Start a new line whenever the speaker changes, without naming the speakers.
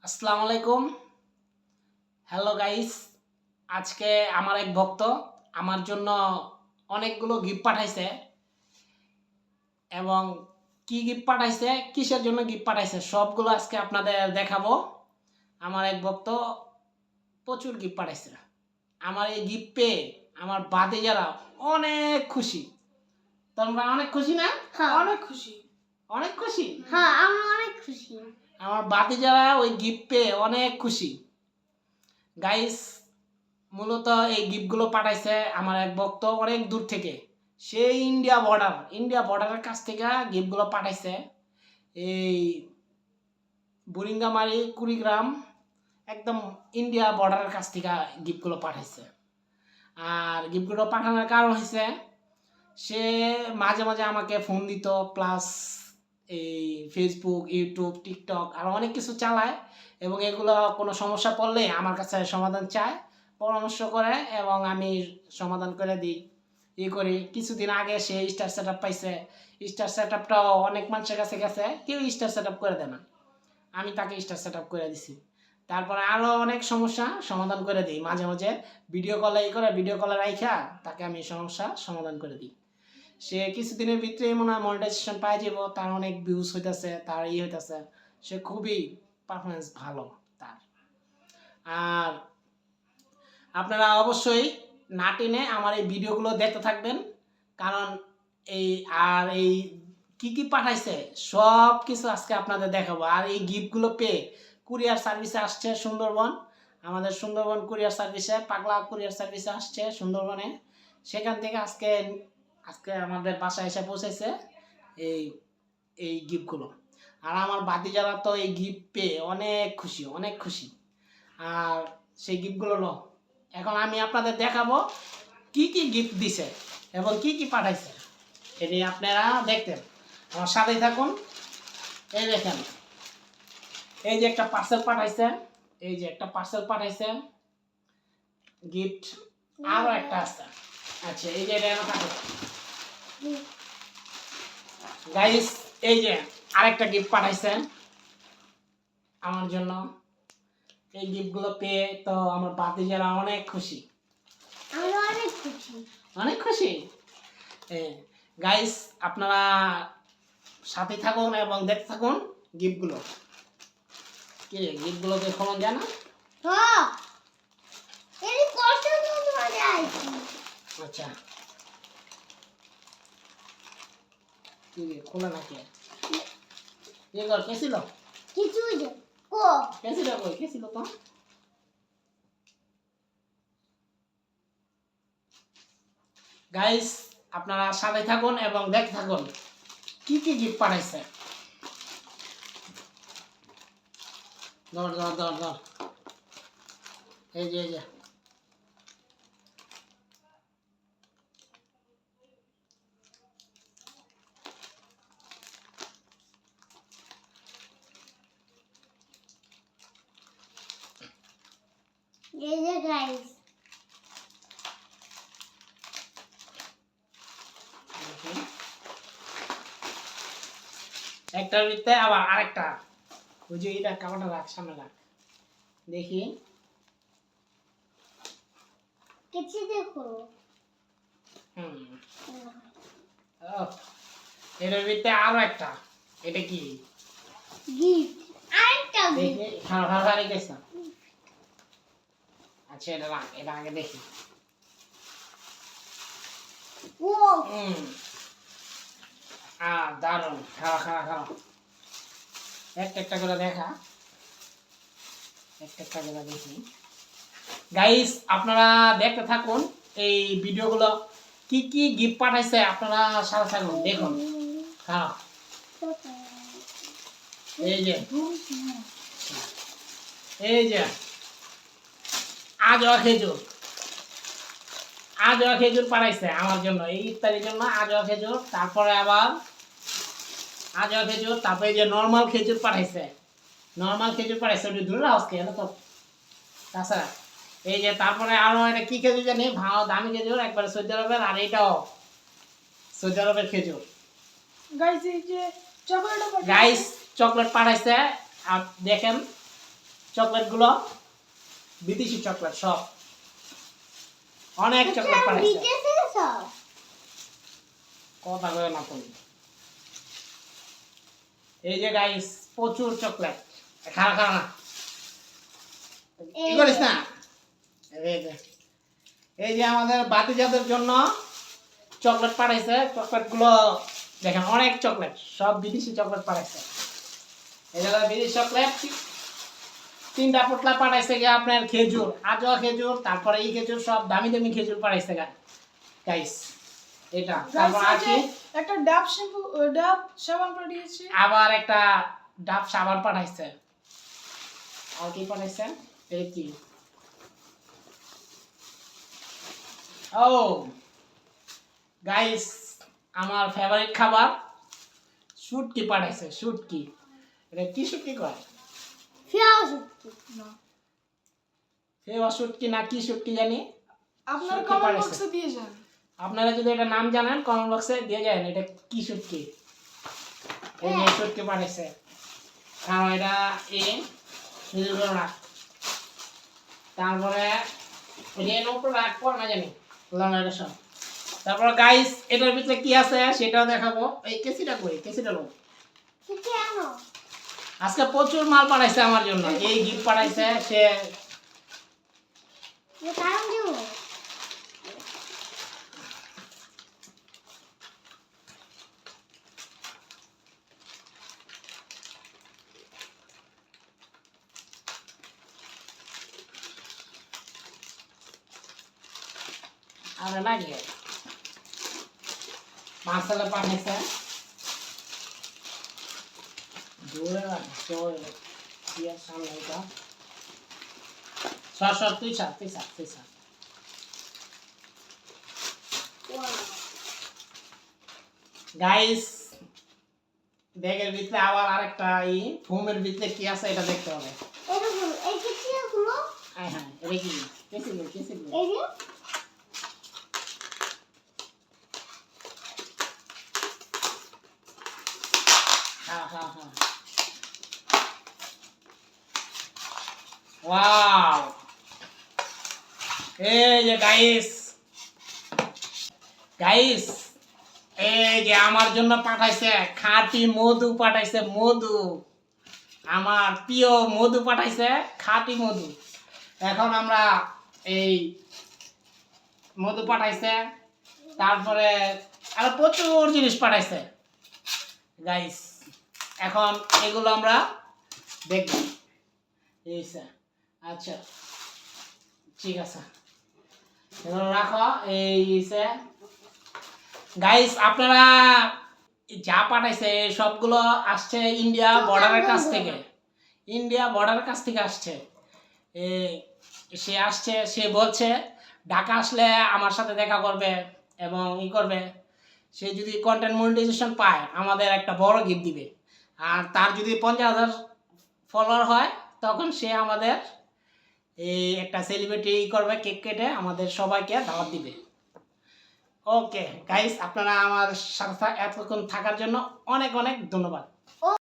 আসসালামু আলাইকুম। Hello guys. আজকে আমার এক ভক্ত আমার জন্য অনেকগুলো গিফট পাঠাইছে এবং কি গিফট পাঠাইছে, কিসের জন্য গিফট পাঠাইছে সবগুলো আজকে আপনাদের দেখাবো। আমার এক ভক্ত প্রচুর গিফট পাঠাইছে। আমার এই গিফট পেয়ে আমার ভাতিজারা অনেক খুশি। তোমরা অনেক খুশি না?
হ্যাঁ, অনেক খুশি।
অনেক খুশি?
হ্যাঁ, আমরা অনেক খুশি।
আমার ভাতিজারা ওই গিফট পেয়ে অনেক খুশি। গাইস, মূলত এই গিফটগুলো পাঠাইছে আমার এক ভক্ত অনেক দূর থেকে। সেই ইন্ডিয়া বর্ডারের কাছ থেকে গিফটগুলো পাঠাইছে। এই বুরিঙ্গামারি কুড়িগ্রাম একদম ইন্ডিয়া বর্ডারের কাছ থেকে গিফটগুলো পাঠাইছে। আর গিফটগুলো পাঠানোর কারণ হয়েছে সে মাঝে মাঝে আমাকে ফোন দিত, প্লাস এই ফেসবুক, ইউটিউব, টিকটক আরও অনেক কিছু চালায় এবং এগুলো কোনো সমস্যা পড়লে আমার কাছে সমাধান চায়, পরামর্শ করে এবং আমি সমাধান করে দিই। করি। কিছুদিন আগে সে স্টার সেট আপ পাইছে। স্টার সেট আপটাও অনেক মানুষের কাছে গেছে, কেউ স্টার সেট আপ করে দেয় না, আমি তাকে স্টার সেট আপ করে দিছি। তারপরে আরও অনেক সমস্যা সমাধান করে দিই। মাঝে মাঝে ভিডিও কলে রাইখা তাকে আমি সমস্যা সমাধান করে দিই। সে কিছুদিনের ভিতরে মনে হয় মনিটাইজেশন পাই যাব, তার অনেক ভিউজ হইতেছে, তার হইতেছে, সে খুবই পারফরমেন্স ভালো তার। আর আপনারা অবশ্যই না টেনে আমার এই ভিডিওগুলো দেখতে থাকবেন, কারণ এই কি কি পাঠাইছে সব কিছু আজকে আপনাদের দেখাবো। আর এই গিফটগুলো পেয়ে কুরিয়ার সার্ভিসে আসছে সুন্দরবন, আমাদের সুন্দরবন কুরিয়ার সার্ভিসে, পাগলা কুরিয়ার সার্ভিসে আসছে সুন্দরবনে। সেখান থেকে আজকে আমাদের বাসায় এসে পৌঁছেছে এই এই গিফটগুলো। আর আমার ভাতিজারা তো এই গিফট পেয়ে অনেক খুশি। আর সেই গিফটগুলো এখন আমি আপনাদের দেখাবো কি কি গিফট দিছে এবং কি কি পাঠাইছে, এটি আপনারা দেখতেন। আমার সাথেই থাকুন। এই দেখেন, এই যে একটা পার্সেল পাঠাইছে, গিফট। আরও একটা আছে। আচ্ছা, এই যে এটা থাকে গাইস, এই যে আরেকটা গিফট পাঠাইছে আমার জন্য। এই গিফটগুলো পেয়ে তো আমার ভাতিজারা অনেক খুশি।
আমরা অনেক খুশি।
গাইস, আপনারা সাথে থাকুন এবং দেখতে থাকুন গিফটগুলো। কি গিফটগুলোকে খোলা যায় না?
হ্যাঁ, এই কষ্ট তো মজা আইছে।
আচ্ছা, কি খোলা নাকি? কে ছিল?
কিছু যে
কে ছিল তো? গাইস, আপনারা সাথে থাকুন এবং দেখতে থাকুন কি কি গিফট পাঠাইছে। ধর এই যে
গাইস,
একটার ভিতরে আবার আরেকটা। ওই যে এটা কাপড়টা রাখ, সামনে রাখ, দেখি।
কিছু দেখো।
এটার ভিতরে আরো একটা। এটা কি
গিফট? আরেকটা গিফট।
দেখি, খাওয়া রেখেছে। আচ্ছা, এটা রাখ, এটা আগে দেখি।
ও
দারুন। খাওয়া একটা করে দেখা, একটা করে দেখি। গাইস, আপনারা দেখতে থাকুন এই ভিডিওগুলো, কি কি গিফট পাঠাইছে আপনারা সাথে থাকুন, দেখুন। খাও। এই যে আজোয়া খেজুর পাঠাইছে আমার জন্য, এই ইফতারির জন্য আজোয়া খেজুর। তারপরে আবার আজোয়া খেজুর, তারপরে এই যে নর্মাল খেজুর পাঠাইছে। ওটা দূরে আজকে এটা তো। তাছাড়া এই যে তারপরে আরো এটা কি খেজুর জানি, ভালো দামি খেজুর, একবারে সৌদি আরবের। আর এটাও সৌদি আরবের খেজুর।
গাইস, এই যে
চকলেট পাঠাইছে। আর দেখেন চকলেটগুলো বিদেশি চকলেট সব অনেক চকলেট পাঠাইছে
বিদেশে সব
কথা বলে না তুমি এই যে গাইস প্রচুর চকলেট খাওয়া খাওয়া না কি করিস না এই যে আমাদের বাতিজাদের জন্য চকলেট পাঠাইছে চকলেট গুলো দেখেন অনেক চকলেট সব বিদেশি চকলেট পাঠাইছে এই যে বিদেশি চকলেট 3টা পোটলা পাঠাইছে গিয়ে আপনার খেজুর আজোয়া খেজুর তারপরে এই খেজুর সব দামি দামি খেজুর পাঠাইছে গাইস এটা তারপর আছে
একটা ডাব শ্যাম্পু ডাব সাবান পাঠিয়েছে
আবার একটা ডাব সাবান পাঠাইছে আর কি পাঠাইছে এই কি ও গাইস আমার ফেভারিট খাবার শুটকি পাঠাইছে শুটকি এটা কি শুটকি কয়
ফিয়াস
না
ফেওয়া শুটকি না কি শুটকি জানি
আপনারা
শুটকি
কমেন্ট
পাঠাইছে।
বক্সে দিয়ে যান
আপনারা যদি এটা নাম জানেন কমেন্ট বক্সে দিয়ে যাবেন এটা কি শুটকি এই যে শুটকি পাঠাইছে কারণ এটা রাখ তারপরে রেন উপর রাখবো না জানি এটা সব তারপর গাইস এটার ভিতরে কি আছে সেটাও দেখাবো এই কেসিটা কই কেসিটা লোক
কি আনো
আজকে প্রচুর মাল পাঠাইছে আমার জন্য এই গিফট পাঠাইছে সে
এ কারণ দিব
আর লাগে মাসালা পাঠাইছে দূরে রাখছো ইয়ার সামনে এটা সর তুই সর গাইস ব্যাগের ভিতরে আবার আরেকটা ফোমের ভিতরে কি আছে এটা দেখতে হবে
এটা হলো এই কিছিগুলো
হ্যাঁ এটা কি কেসে
এই যে
হ্যাঁ ওয়াও এই যে গাইস এই যে আমার জন্য পাঠাইছে খাঁটি মধু পাঠাইছে মধু আমার প্রিয় মধু পাঠাইছে খাঁটি মধু এখন আমরা এই মধু পাঠাইছে তারপরে আর প্রচুর জিনিস পাঠাইছে গাইস এখন এগুলো আমরা দেখব আচ্ছা ঠিক আছে এগুলো রাখো গাইস আপনারা যা পাঠাইছে সবগুলো আসছে ইন্ডিয়া বর্ডারের কাছ থেকে আসছে সে বলছে ঢাকা আসলে আমার সাথে দেখা করবে এবং করবে সে যদি কন্টেন্ট মনিটাইজেশন পায় আমাদের একটা বড় গিফট দিবে আর তার যদি 50,000 ফলোয়ার হয় তখন সে আমাদের একটা সেলিব্রিটি করবে কেক কেটে আমাদের সবাইকে দাওয়াত দিবে ওকে গাইস আপনারা আমার সাথে এতক্ষণ থাকার জন্য অনেক অনেক ধন্যবাদ